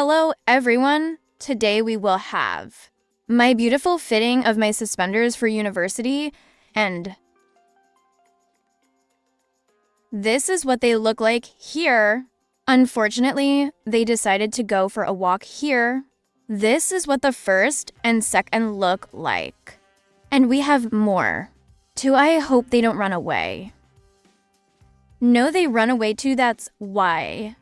Hello everyone! Today we will have my beautiful fitting of my suspenders for university, and this is what they look like here. Unfortunately, they decided to go for a walk here. This is what the first and second look like. And we have more. I hope they don't run away. No, they run away too, that's why.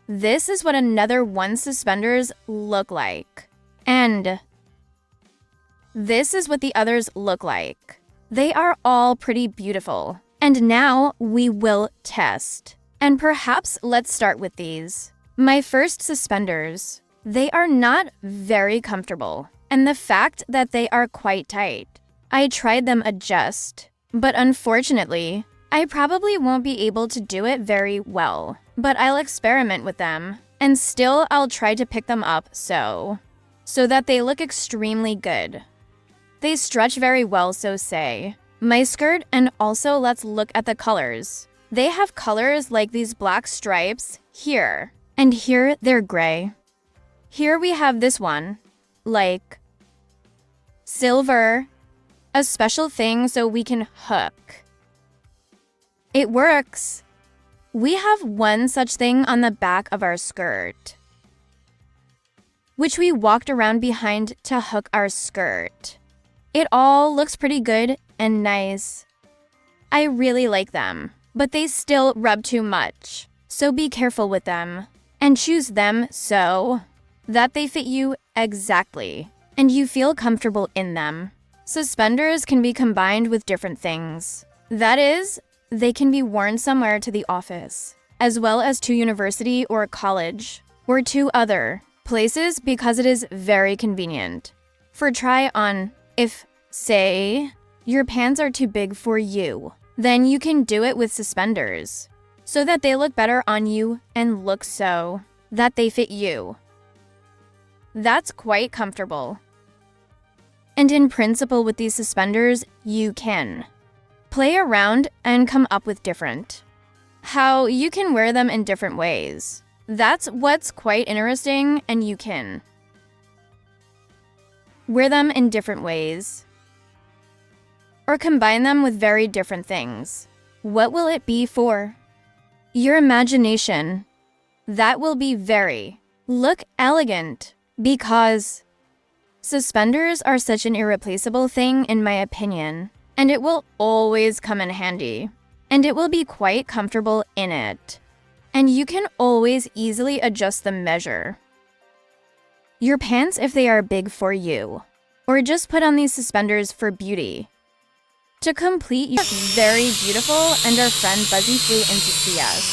This is what another one suspenders look like. And this is what the others look like. They are all pretty beautiful. And now we will test. And perhaps let's start with these. My first suspenders. They are not very comfortable. And the fact that they are quite tight. I tried them adjust. But unfortunately, I probably won't be able to do it very well. But I'll experiment with them, and still I'll try to pick them up so that they look extremely good. They stretch very well, so say. My skirt, and also let's look at the colors. They have colors like these black stripes here, and here they're gray. Here we have this one, like silver, a special thing so we can hook. It works. We have one such thing on the back of our skirt, which we walked around behind to hook our skirt. It all looks pretty good and nice. I really like them, but they still rub too much. So be careful with them and choose them so that they fit you exactly and you feel comfortable in them. Suspenders can be combined with different things. That is, they can be worn somewhere to the office, as well as to university or college, or to other places because it is very convenient. For try on, if, say, your pants are too big for you, then you can do it with suspenders, so that they look better on you and look so that they fit you. That's quite comfortable. And in principle with these suspenders, you can play around and come up with how you can wear them in different ways. That's what's quite interesting, and you can wear them in different ways or combine them with very different things. What will it be for? Your imagination. That will be look elegant because suspenders are such an irreplaceable thing in my opinion. And it will always come in handy. And it will be quite comfortable in it. And you can always easily adjust the measure. Your pants if they are big for you. Or just put on these suspenders for beauty. To complete, you very beautiful, and our friend Buzzy flew in to see us.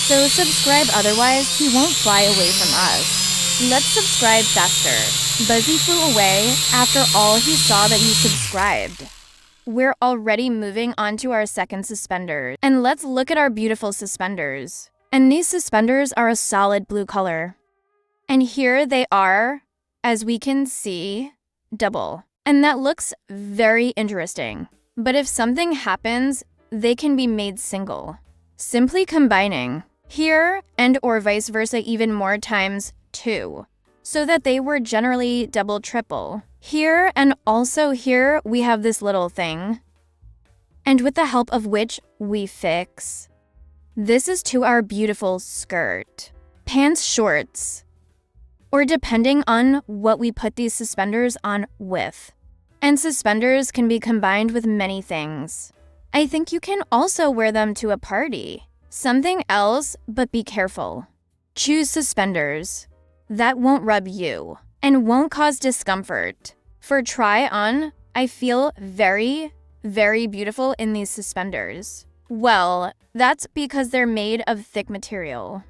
So subscribe, otherwise he won't fly away from us. Let's subscribe faster. Buzzy flew away after all he saw that you subscribed. We're already moving on to our second suspender. And let's look at our beautiful suspenders. And these suspenders are a solid blue color. And here they are, as we can see, double. And that looks very interesting. But if something happens, they can be made single. Simply combining here and or vice versa even more times two. So that they were generally double, triple. Here and also here we have this little thing, and with the help of which we fix. This is to our beautiful skirt, pants, shorts, or depending on what we put these suspenders on with. And suspenders can be combined with many things. I think you can also wear them to a party. Something else, but be careful. Choose suspenders that won't rub you and won't cause discomfort. For try on, I feel very, very beautiful in these suspenders. Well, that's because they're made of thick material.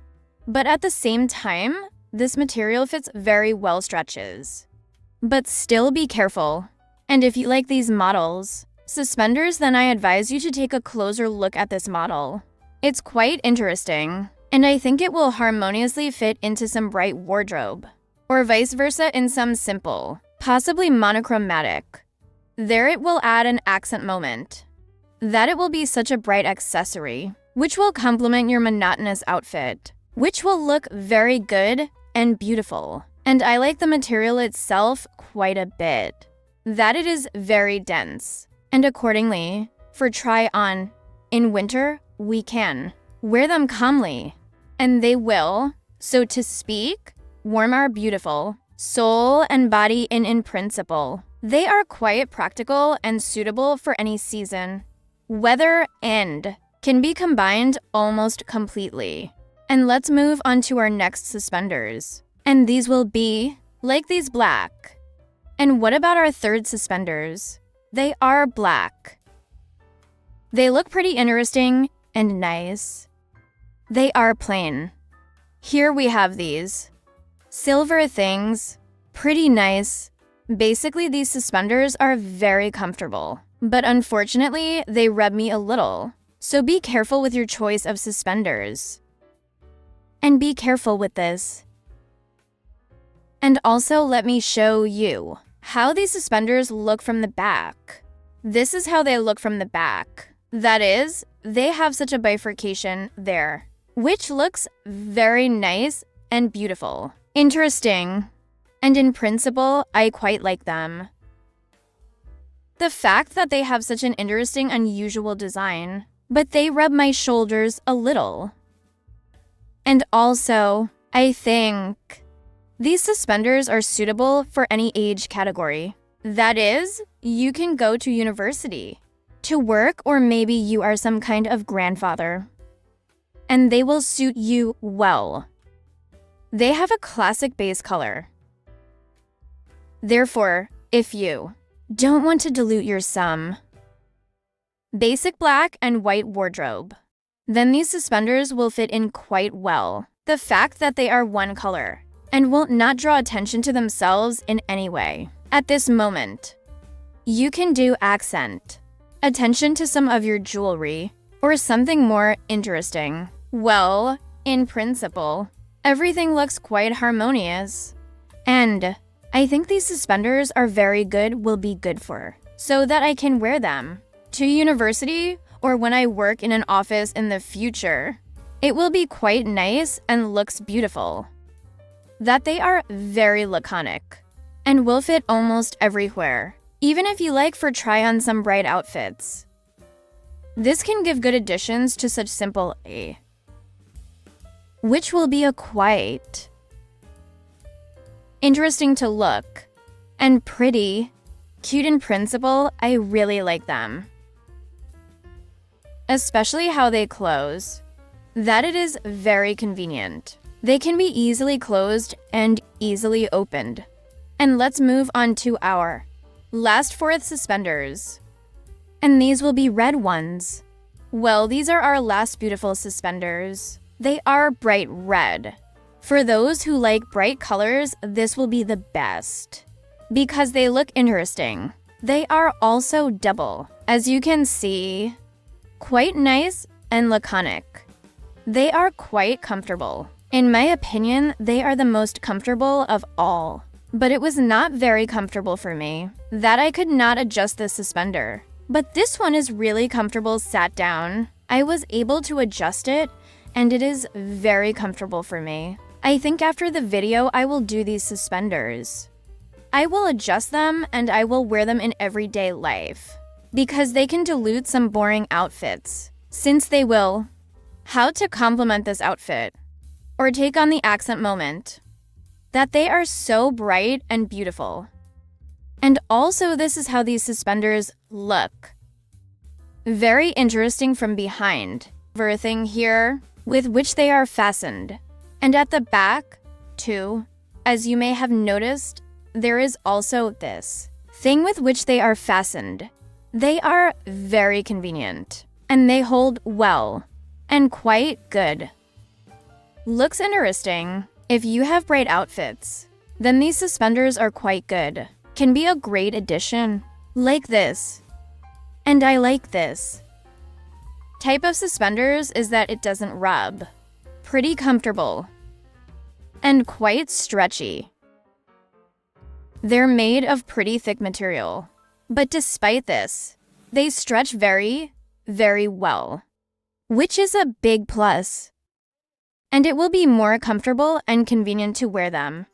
But at the same time, this material fits very well stretches. But still be careful. And if you like these models, suspenders, then I advise you to take a closer look at this model. It's quite interesting, and I think it will harmoniously fit into some bright wardrobe. Or vice versa in some simple, possibly monochromatic. There it will add an accent moment. That it will be such a bright accessory, which will complement your monotonous outfit. which will look very good and beautiful. And I like the material itself quite a bit, that it is very dense. And accordingly, for try on, in winter, we can wear them calmly, and they will, so to speak, warm our beautiful soul and body in principle. They are quite practical and suitable for any season, weather, and can be combined almost completely. And let's move on to our next suspenders. And these will be like these black. And what about our third suspenders? They are black. They look pretty interesting and nice. They are plain. Here we have these silver things, pretty nice. Basically, these suspenders are very comfortable, but unfortunately, they rub me a little. So be careful with your choice of suspenders. And be careful with this. And also, let me show you how these suspenders look from the back. This is how they look from the back. That is, they have such a bifurcation there, which looks very nice and beautiful. Interesting. And in principle, I quite like them. The fact that they have such an interesting, unusual design, but they rub my shoulders a little. And also, I think these suspenders are suitable for any age category. That is, you can go to university, to work, or maybe you are some kind of grandfather. And they will suit you well. They have a classic base color. Therefore, if you don't want to dilute your basic black and white wardrobe, then these suspenders will fit in quite well. The fact that they are one color and will not draw attention to themselves in any way. At this moment, you can do accent, attention to some of your jewelry, or something more interesting. Well, in principle, everything looks quite harmonious. And I think these suspenders are very good, will be good for, so that I can wear them to university or when I work in an office in the future. It will be quite nice and looks beautiful. That they are very laconic and will fit almost everywhere, even if you like for try on some bright outfits. This can give good additions to such simple which will be a quite interesting to look, and pretty, cute in principle. I really like them. Especially how they close. That it is very convenient. They can be easily closed and easily opened. And let's move on to our last fourth suspenders. And these will be red ones. Well, these are our last beautiful suspenders. They are bright red. For those who like bright colors, this will be the best because they look interesting. They are also double, as you can see, quite nice and laconic. They are quite comfortable. In my opinion, they are the most comfortable of all, but it was not very comfortable for me, that I could not adjust the suspender. But this one is really comfortable sat down. I was able to adjust it, and it is very comfortable for me. I think after the video, I will do these suspenders. I will adjust them and I will wear them in everyday life because they can dilute some boring outfits, since they will. How to complement this outfit or take on the accent moment. That they are so bright and beautiful. And also, this is how these suspenders look. Very interesting from behind. Thing here with which they are fastened. And at the back, too, as you may have noticed, there is also this thing with which they are fastened. They are very convenient, and they hold well, and quite good. Looks interesting. If you have bright outfits, then these suspenders are quite good. Can be a great addition. Like this. And I like this type of suspenders is that it doesn't rub. Pretty comfortable. And quite stretchy. They're made of pretty thick material. But despite this, they stretch very, very well. Which is a big plus. and it will be more comfortable and convenient to wear them.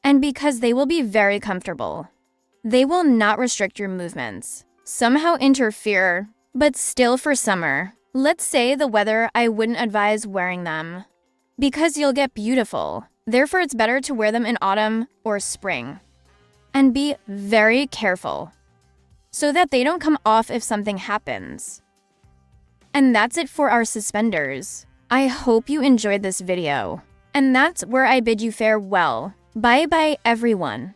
And because they will be very comfortable, they will not restrict your movements, somehow interfere, but still for summer, let's say the weather, I wouldn't advise wearing them. Because you'll get beautiful, therefore it's better to wear them in autumn or spring. And be very careful, so that they don't come off if something happens. And that's it for our suspenders. I hope you enjoyed this video. And that's where I bid you farewell. Bye bye everyone.